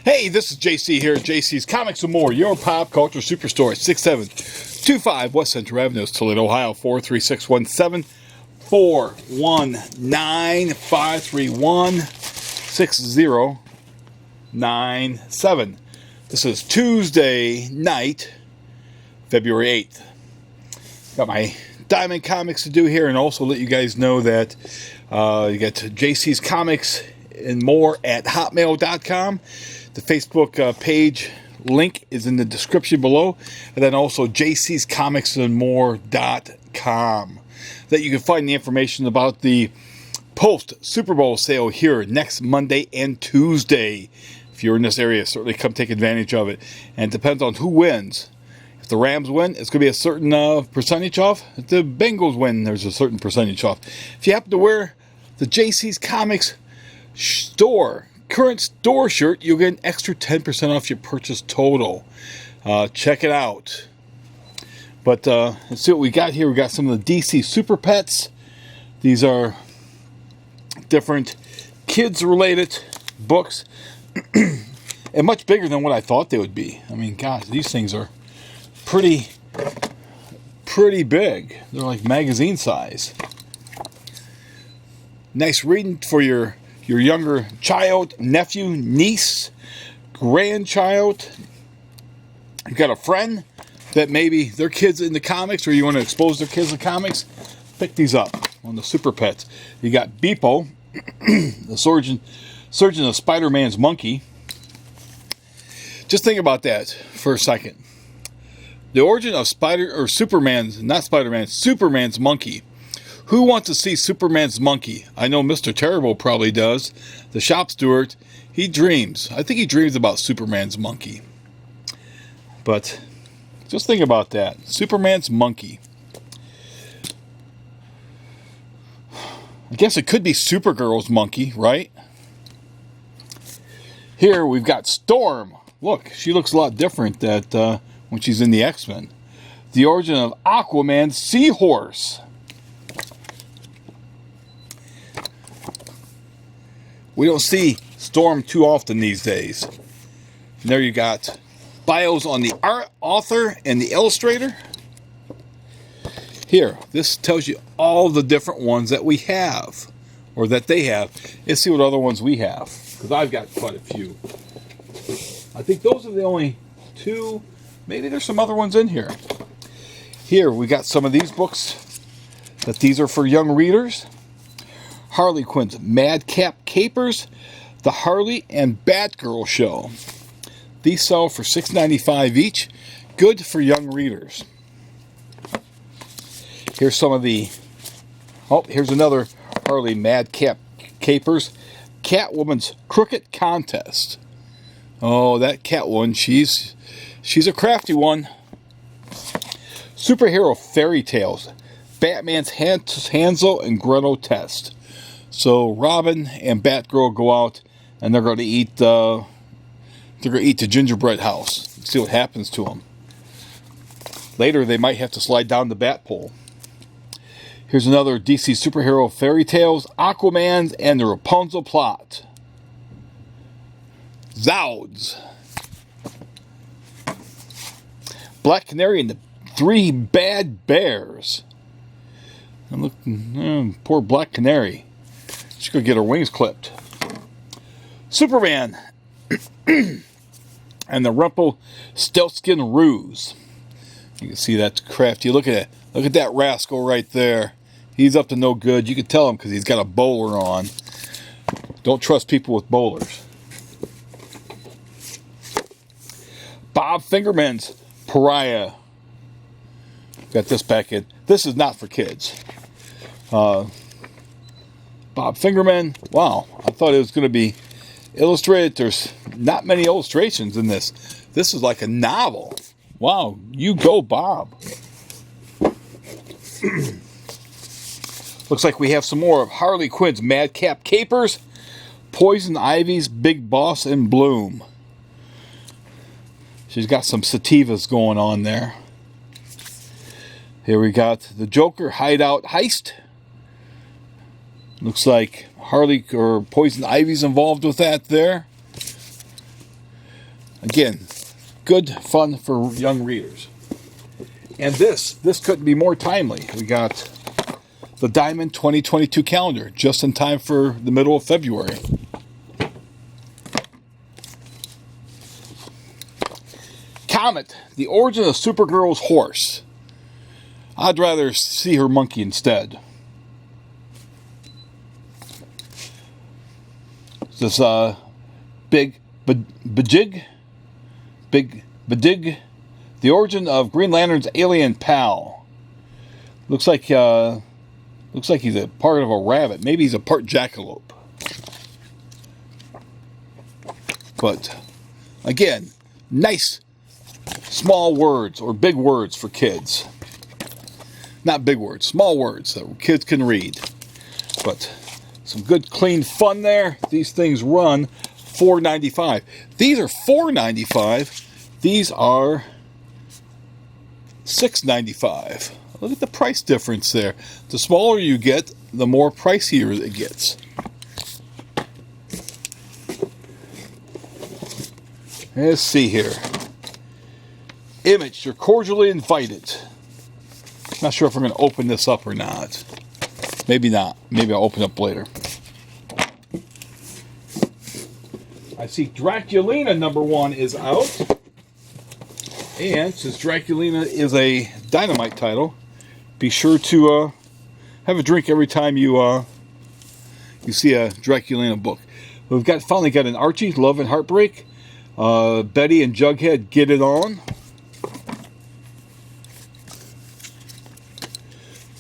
Hey, this is JC here at JC's Comics and More, your pop culture superstore at 6725 West Central Avenue, Toledo, Ohio, 43617 419 531 6097. This is Tuesday night, February 8th. Got my Diamond Comics to do here, and also let you guys know that you got JC's Comics and More at hotmail.com. The Facebook page link is in the description below, and then also jcscomicsandmore.com. That you can find the information about the post Super Bowl sale here next Monday and Tuesday. If you're in this area, certainly come take advantage of it. And it depends on who wins. If the Rams win, it's going to be a certain percentage off. If the Bengals win, there's a certain percentage off. If you happen to wear the JC's Comics current store shirt, you'll get an extra 10% off your purchase total. Check it out. But let's see what we got here. We got some of the DC Super Pets. These are different kids-related books. And much bigger than what I thought they would be. I mean, gosh, these things are pretty big. They're like magazine size. Nice reading for your younger child, nephew, niece, grandchild. You got a friend that maybe their kids into comics, or you want to expose their kids to comics, pick these up on the Super Pets. You got Beepo, the surgeon of Spider-Man's monkey. Just think about that for a second. The origin of Superman's monkey. Who wants to see Superman's monkey? I know Mr. Terrible probably does. The shop steward, he dreams. I think he dreams about Superman's monkey. But just think about that. Superman's monkey. I guess it could be Supergirl's monkey, right? Here we've got Storm. Look, she looks a lot different when she's in the X-Men. The origin of Aquaman's seahorse. We don't see Storm too often these days. And there you got bios on the author and the illustrator. Here, this tells you all the different ones that we have, or that they have. Let's see what other ones we have, because I've got quite a few. I think those are the only two. Maybe there's some other ones in here. Here, we got some of these books, that these are for young readers. Harley Quinn's Madcap Capers, The Harley and Batgirl Show. These sell for $6.95 each. Good for young readers. Here's some of the... Oh, here's another Harley Madcap Capers. Catwoman's Crooked Contest. Oh, that Catwoman, she's a crafty one. Superhero Fairy Tales. Batman's Hansel and Gretel Test. So Robin and Batgirl go out, and they're going to eat the gingerbread house. See what happens to them. Later, they might have to slide down the bat pole. Here's another DC Superhero Fairy Tales: Aquaman and the Rapunzel Plot. Zouds. Black Canary and the Three Bad Bears. And look, poor Black Canary. She's going to get her wings clipped. Superman and the Rumpelstiltskin Ruse. You can see that's crafty. Look at that rascal right there. He's up to no good. You can tell him because he's got a bowler on. Don't trust people with bowlers. Bob Fingerman's Pariah. Got this back in. This is not for kids. Bob Fingerman. Wow, I thought it was going to be illustrated. There's not many illustrations in this. This is like a novel. Wow, you go, Bob. Looks like we have some more of Harley Quinn's Madcap Capers. Poison Ivy's Big Boss in Bloom. She's got some sativas going on there. Here we got the Joker Hideout Heist. Looks like Harley or Poison Ivy's involved with that there. Again, good fun for young readers. And this couldn't be more timely. We got the Diamond 2022 calendar, just in time for the middle of February. Comet, the origin of Supergirl's horse. I'd rather see her monkey instead. This Big Badig, the origin of Green Lantern's alien pal. Looks like he's a part of a rabbit. Maybe he's a part jackalope. But again, nice small words or big words for kids. Not big words, small words that kids can read. But some good clean fun there. These things run $4.95. These are $4.95. These are $6.95. Look at the price difference there. The smaller you get, the more pricier it gets. Let's see here. Image, you're cordially invited. Not sure if I'm going to open this up or not. Maybe not. Maybe I'll open it up later. I see Draculina #1 is out. And since Draculina is a Dynamite title, be sure to have a drink every time you see a Draculina book. We've finally got an Archie, Love and Heartbreak. Betty and Jughead, Get It On.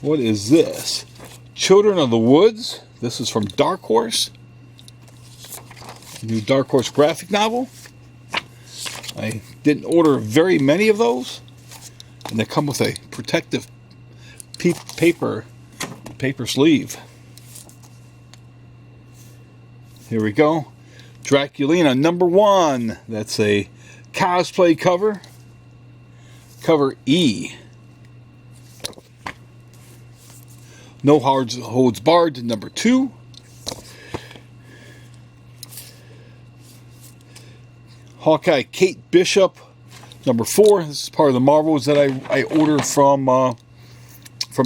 What is this? Children of the Woods. This is from Dark Horse. New Dark Horse graphic novel. I didn't order very many of those. And they come with a protective paper sleeve. Here we go. Draculina #1. That's a cosplay cover. Cover E. No Holds Barred #2. Hawkeye Kate Bishop #4. This is part of the Marvels that I ordered from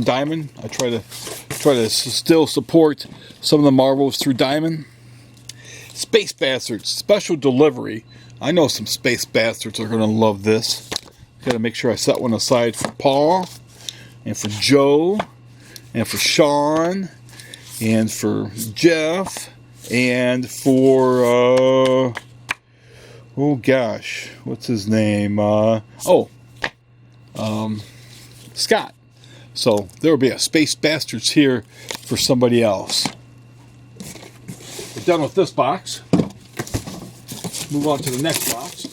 Diamond. I try to still support some of the Marvels through Diamond. Space Bastards special delivery. I know some Space Bastards are going to love this. Got to make sure I set one aside for Paul and for Joe and for Sean and for Jeff and for oh gosh, what's his name? Scott. So there will be a Space Bastards here for somebody else. We're done with this box. Move on to the next box.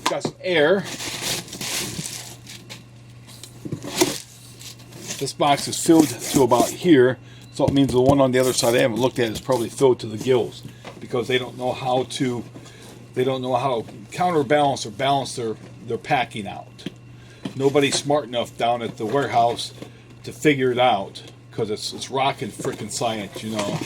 Got some air. This box is filled to about here, so it means the one on the other side I haven't looked at is probably filled to the gills because they don't know how to counterbalance or balance their packing out. Nobody's smart enough down at the warehouse to figure it out because it's rockin' frickin' science, you know.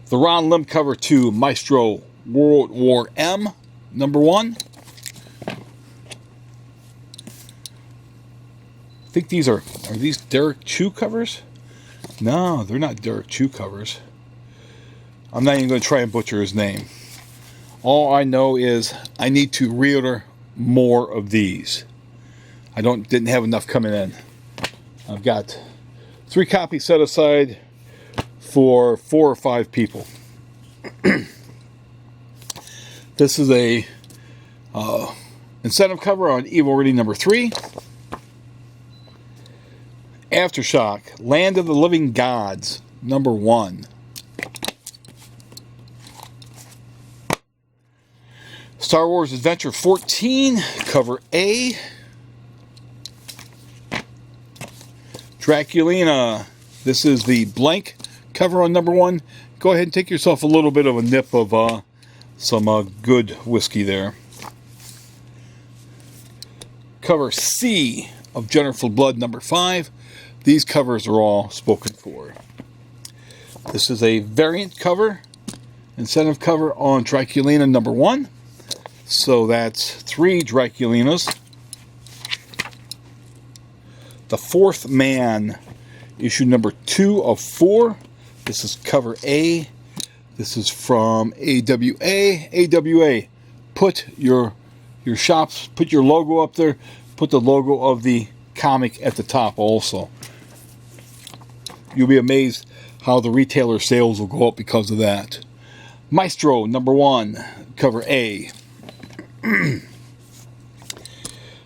The Ron Lim cover to Maestro World War M #1. I think these are these Derek Chew covers? No, they're not Derek Chew covers. I'm not even going to try and butcher his name. All I know is I need to reorder more of these. I didn't have enough coming in. I've got 3 copies set aside for 4 or 5 people. This is a incentive cover on Evil Reading #3. Aftershock, Land of the Living Gods #1. Star Wars Adventure 14, cover A. Draculina. This is the blank cover on #1. Go ahead and take yourself a little bit of a nip of some good whiskey there. Cover C of Jennifer Blood #5. These covers are all spoken for. This is a variant cover, incentive cover on Draculina number 1. So that's 3 Draculinas. The Fourth Man, issue number 2 of 4. This is cover A. This is from AWA. AWA, put your shops, put your logo up there. Put the logo of the comic at the top also. You'll be amazed how the retailer sales will go up because of that. Maestro number 1, cover A.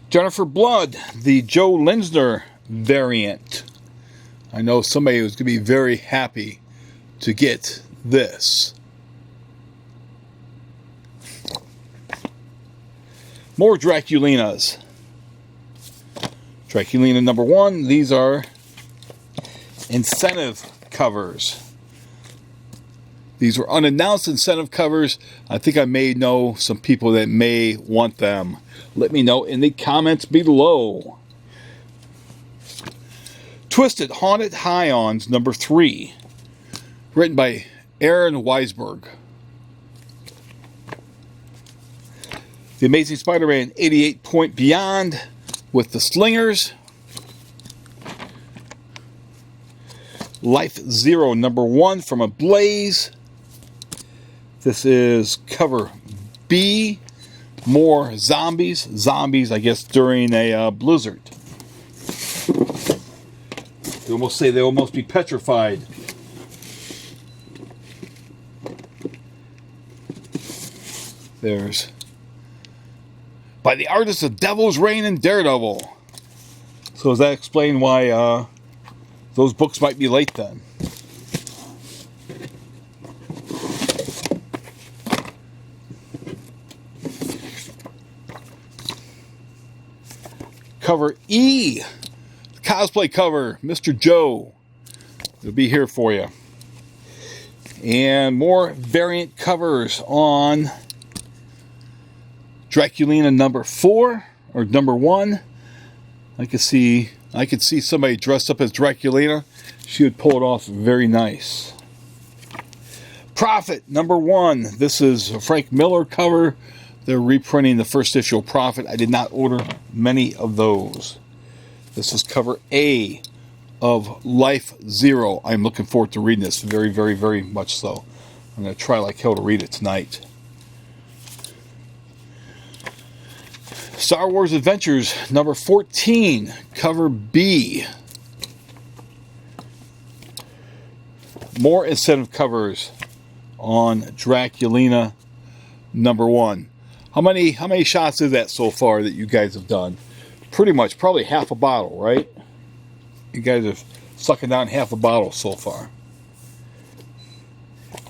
Jennifer Blood, the Joe Linsner variant. I know somebody who's going to be very happy to get this. More Draculinas. Draculina number 1. These are incentive covers. These were unannounced incentive covers. I think I may know some people that may want them. Let me know in the comments below. Twisted Haunted Highons number 3. Written by Aaron Weisberg. The Amazing Spider-Man 88 Point Beyond with the Slingers. Life Zero number 1 from Ablaze. This is cover B. More zombies. Zombies, I guess, during a blizzard. They almost say they almost be petrified. There's by the artist of Devil's Reign and Daredevil. So does that explain why those books might be late then? Cover E. Cosplay cover. Mr. Joe. It'll be here for you. And more variant covers on Draculina number 4 or number 1. I could see somebody dressed up as Draculina. She would pull it off very nice. Prophet number 1. This is a Frank Miller cover. They're reprinting the first issue of Prophet. I did not order many of those. This is cover A of Life Zero. I'm looking forward to reading this very, very, very much so. I'm going to try like hell to read it tonight. Star Wars Adventures number 14, cover B. More incentive covers on Draculina number 1. How many shots is that so far that you guys have done? Pretty much, probably half a bottle, right? You guys are sucking down half a bottle so far.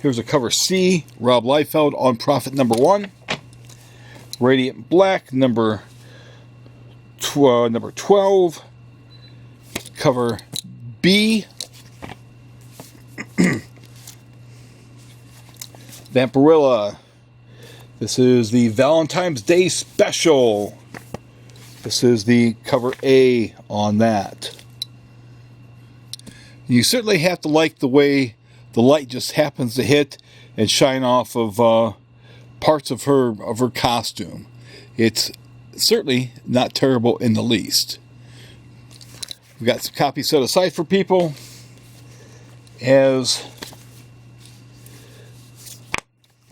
Here's a cover C, Rob Liefeld on Prophet number 1. Radiant Black number 12. Cover B. Vampirella. This is the Valentine's Day special. This is the cover A on that. You certainly have to like the way the light just happens to hit and shine off of parts of her costume. It's certainly not terrible in the least. We've got some copies set aside for people as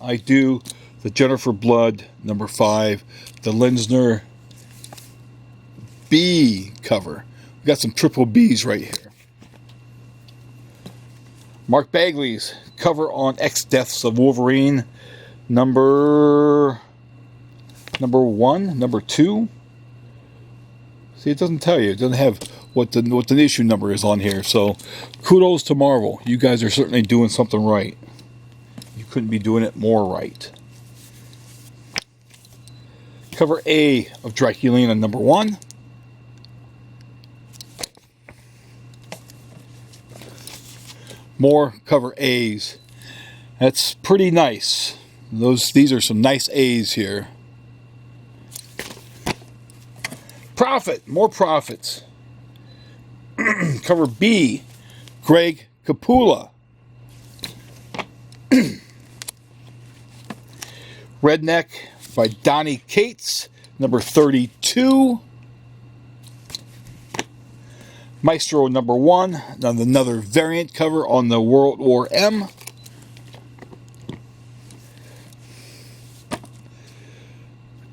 I do the Jennifer Blood number 5, the Linsner B cover. We've got some triple B's right here. Mark Bagley's cover on X Deaths of Wolverine number 1, number 2. See, it doesn't tell you. It doesn't have what the issue number is on here. So kudos to Marvel. You guys are certainly doing something right. You couldn't be doing it more right. Cover A of Draculina number 1. More cover A's. That's pretty nice. These are some nice A's here. Prophet, more Prophets. Cover B, Greg Capullo. Redneck by Donnie Cates, number 32. Maestro number 1, another variant cover on the World War M.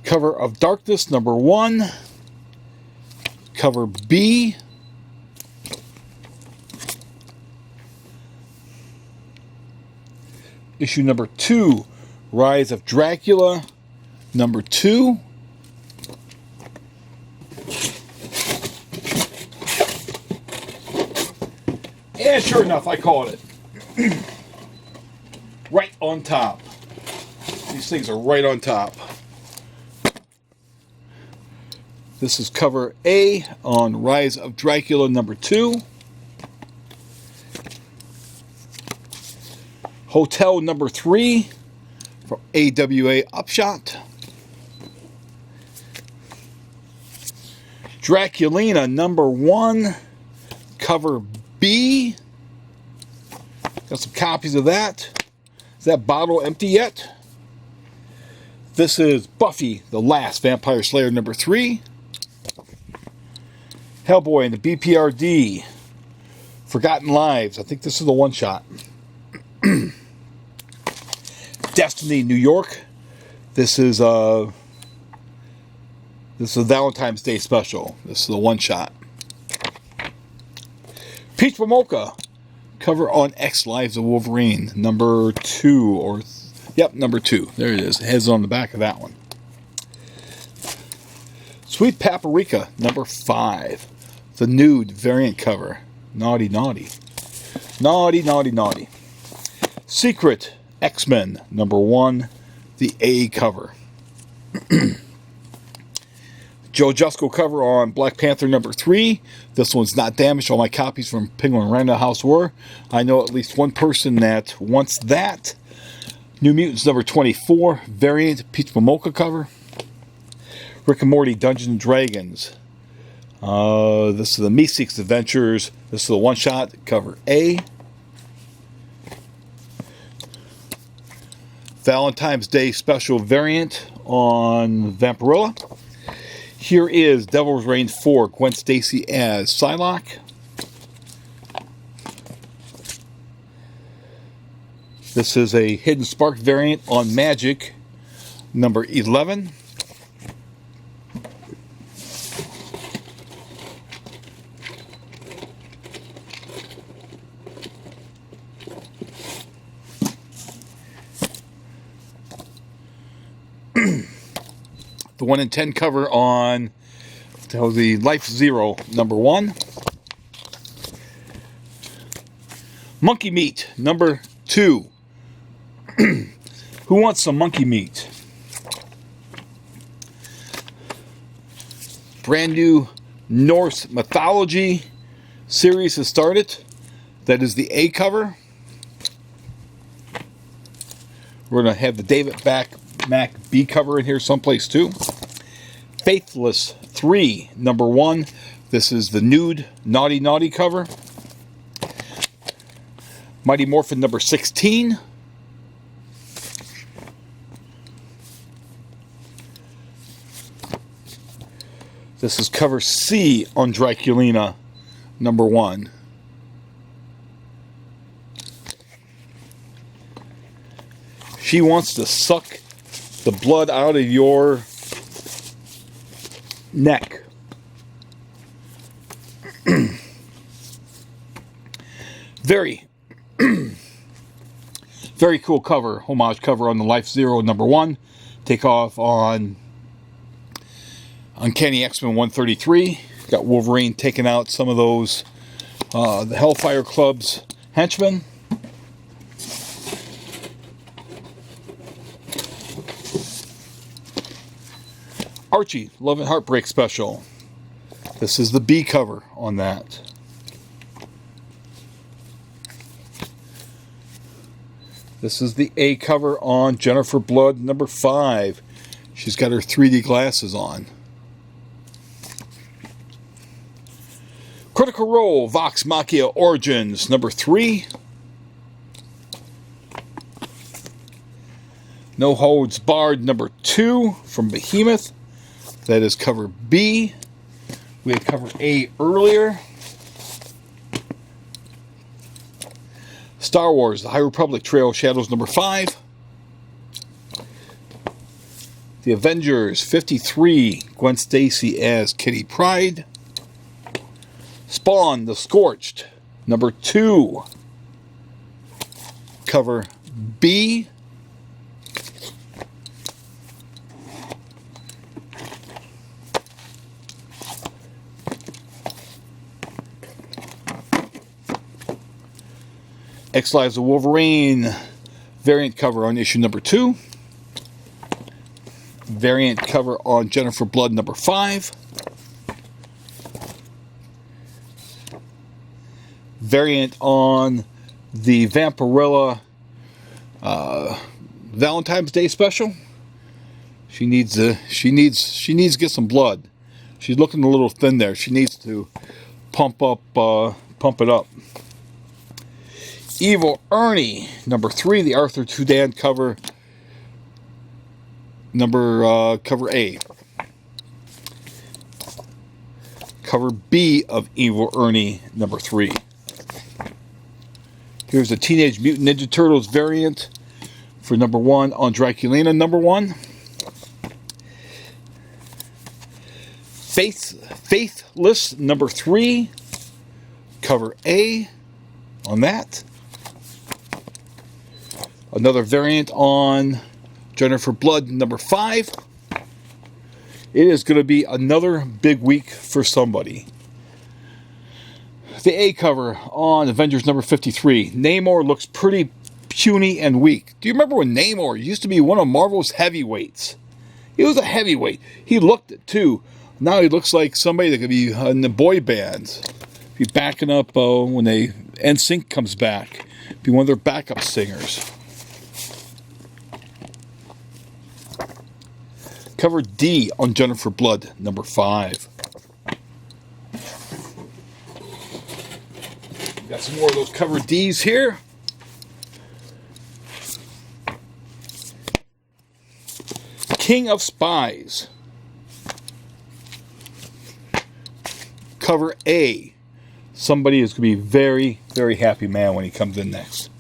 Cover of Darkness number 1. Cover B. Issue number 2, Rise of Dracula number 2. And sure enough, I called it. Right on top. These things are right on top. This is cover A on Rise of Dracula number 2. Hotel number 3 from AWA Upshot. Draculina number 1, cover B. Got some copies of that. Is that bottle empty yet? This is Buffy, the Last Vampire Slayer number 3. Hellboy and the BPRD. Forgotten Lives. I think this is the one-shot. Destiny, New York. This is a Valentine's Day special. This is the one-shot. Peach Momoko, cover on X Lives of Wolverine, number 2, number 2. There it is. It has it on the back of that one. Sweet Paprika, number 5. The nude variant cover. Naughty, naughty. Naughty, naughty, naughty. Secret X-Men, number 1. The A cover. Joe Jusko cover on Black Panther number 3. This one's not damaged. All my copies from Penguin Random House were. I know at least one person that wants that. New Mutants number 24. Variant Peach Momoko cover. Rick and Morty Dungeons and Dragons. This is the Meeseeks Adventures. This is the one-shot, cover A. Valentine's Day special variant on Vampirella. Here is Devil's Reign 4, Gwen Stacy as Psylocke. This is a Hidden Spark variant on Magic, number 11. The 1 in 10 cover on the Life Zero number 1. Monkey Meat number 2. Who wants some monkey meat? Brand new Norse mythology series has started. That is the A cover. We're going to have the David Mack B cover in here someplace too. Faithless 3, number 1. This is the nude Naughty Naughty cover. Mighty Morphin number 16. This is cover C on Draculina number 1. She wants to suck the blood out of your neck. Very cool cover, homage cover on the Life Zero number 1. Take off on Uncanny X-Men 133. Got Wolverine taking out some of those the Hellfire Club's henchmen. Archie, Love and Heartbreak special. This is the B cover on that. This is the A cover on Jennifer Blood number 5. She's got her 3D glasses on. Critical Role, Vox Machina Origins number 3. No Holds Barred number 2 from Behemoth. That is cover B. We had cover A earlier. Star Wars, The High Republic Trail of Shadows number 5. The Avengers 53, Gwen Stacy as Kitty Pryde. Spawn, The Scorched number 2. Cover B. X Lives of Wolverine variant cover on issue number 2. Variant cover on Jennifer Blood number 5. Variant on the Vampirella Valentine's Day special. She needs to get some blood. She's looking a little thin there. She needs to pump it up. Evil Ernie number 3, the Arthur Tudan cover, cover A. Cover B of Evil Ernie number 3. Here's the Teenage Mutant Ninja Turtles variant for number 1 on Draculina number 1. Faithless number 3, cover A on that. Another variant on Jennifer Blood number 5. It is going to be another big week for somebody. The A cover on Avengers number 53. Namor looks pretty puny and weak. Do you remember when Namor used to be one of Marvel's heavyweights? He was a heavyweight. He looked it too. Now he looks like somebody that could be in the boy bands. Be backing up when NSYNC comes back. Be one of their backup singers. Cover D on Jennifer Blood number 5. Got some more of those cover Ds here. King of Spies. Cover A. Somebody is going to be very, very happy man when he comes in next.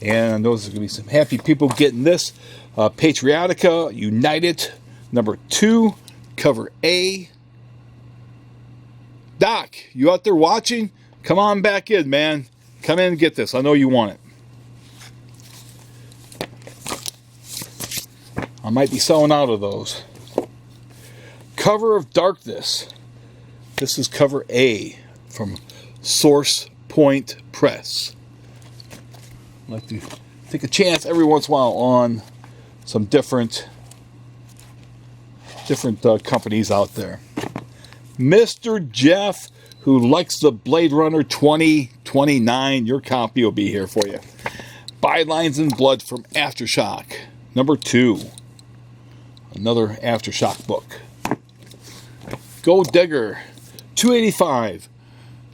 And I know there's going to be some happy people getting this. Patriotica United number 2, cover A. Doc, you out there watching? Come on back in, man. Come in and get this. I know you want it. I might be selling out of those. Cover of Darkness. This is cover A from Source Point Press. I like to take a chance every once in a while on some different companies out there. Mr. Jeff, who likes the Blade Runner 2029, your copy will be here for you. Bylines in Blood from Aftershock, number 2. Another Aftershock book. Gold Digger, $2.85.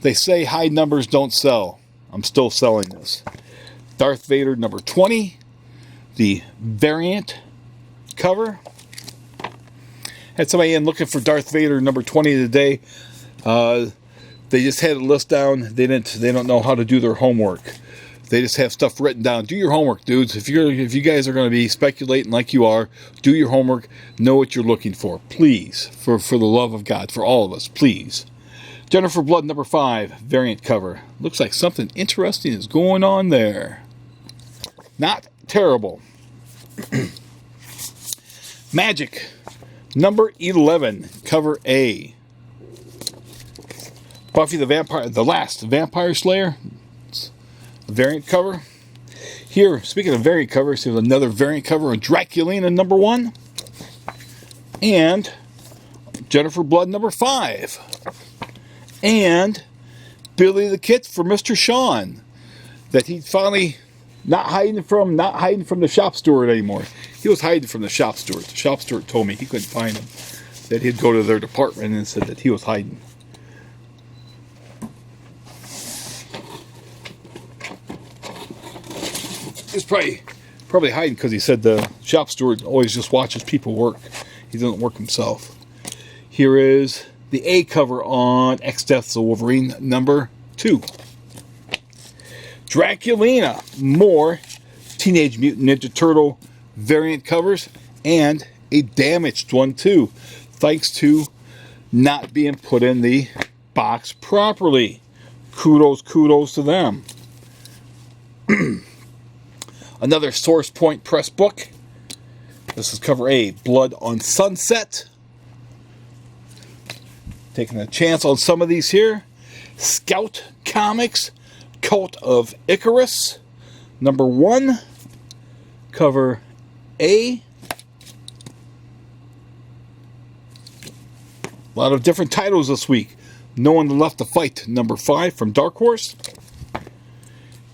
They say high numbers don't sell. I'm still selling this. Darth Vader, number 20. The variant cover. Had somebody in looking for Darth Vader number 20 today. They just had a list down. They don't know how to do their homework. They just have stuff written down. Do your homework, dudes. If you guys are going to be speculating like you are, do your homework. Know what you're looking for, please. For the love of God, for all of us, please. Jennifer Blood number 5 variant cover. Looks like something interesting is going on there. Not terrible. Magic number 11, cover A. Buffy the Last Vampire Slayer, variant cover. Here, speaking of variant covers, there's another variant cover on Draculina number 1 and Jennifer Blood number 5 and Billy the Kid for Mr. Sean, that he finally not hiding from the shop steward anymore. He was hiding from the shop steward. The shop steward told me he couldn't find him, that he'd go to their department and said that he was hiding. It's probably Probably hiding because he said the shop steward always just watches people work. He doesn't work himself. Here is the A cover on X Deaths of Wolverine number 2. Draculina, more Teenage Mutant Ninja Turtle variant covers, and a damaged one too, thanks to not being put in the box properly. Kudos to them. Another Source Point Press book. This is cover A, Blood on Sunset. Taking a chance on some of these here. Scout Comics, Cult of Icarus, number 1, cover A. A lot of different titles this week. No One Left to Fight, number 5 from Dark Horse.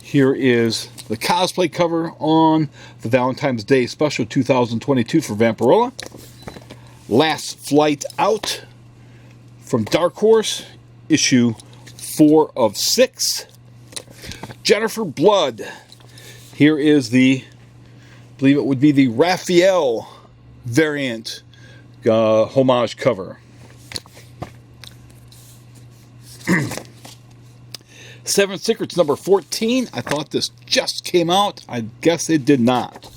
Here is the cosplay cover on the Valentine's Day Special 2022 for Vampirella. Last Flight Out from Dark Horse, issue 4 of 6. Jennifer Blood. Here is the, I believe it would be the Raphael variant homage cover. Seven Secrets number 14. I thought this just came out. I guess it did not.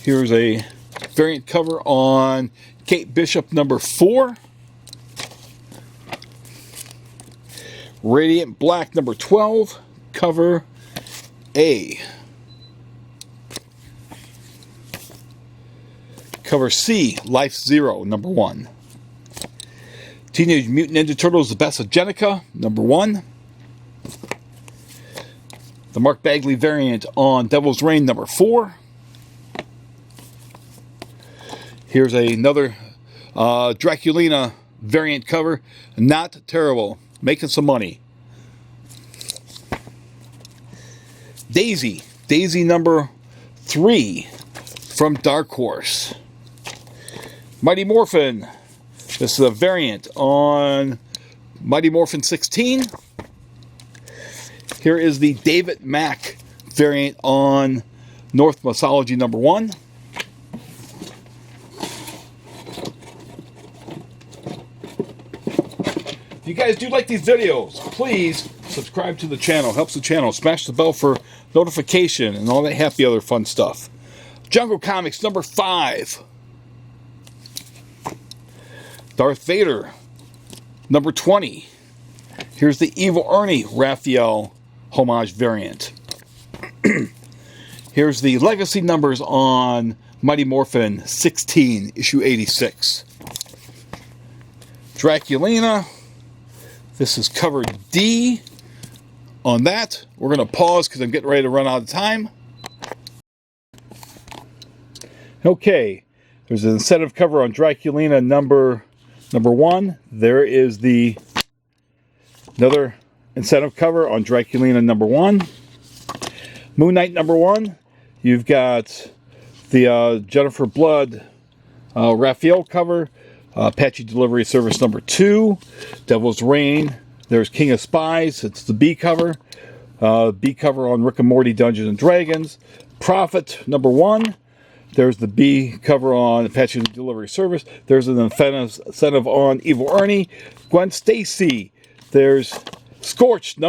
Here's a variant cover on Kate Bishop number 4. Radiant Black number 12. Cover A. Cover C. Life Zero number 1. Teenage Mutant Ninja Turtles: The Best of Jenica number 1. The Mark Bagley variant on Devil's Reign number 4. Here's another Draculina variant cover. Not terrible. Making some money. Daisy. Daisy number 3 from Dark Horse. Mighty Morphin. This is a variant on Mighty Morphin 16. Here is the David Mack variant on North Mythology number 1. If you guys do like these videos, please subscribe to the channel. Helps the channel. Smash the bell for notification and all that happy other fun stuff. Jungle Comics number 5. Darth Vader number 20. Here's the Evil Ernie Raphael homage variant. Here's the legacy numbers on Mighty Morphin 16, issue 86. Draculina. This is cover D on that. We're going to pause because I'm getting ready to run out of time. Okay. There's an incentive cover on Draculina number 1. There is the another incentive cover on Draculina number 1. Moon Knight number 1. You've got the Jennifer Blood Raphael cover. Apache Delivery Service number 2. Devil's Reign. There's King of Spies. It's the B cover. B cover on Rick and Morty Dungeons and Dragons. Prophet number 1. There's the B cover on Apache Delivery Service. There's an incentive on Evil Ernie. Gwen Stacy. There's Scorched number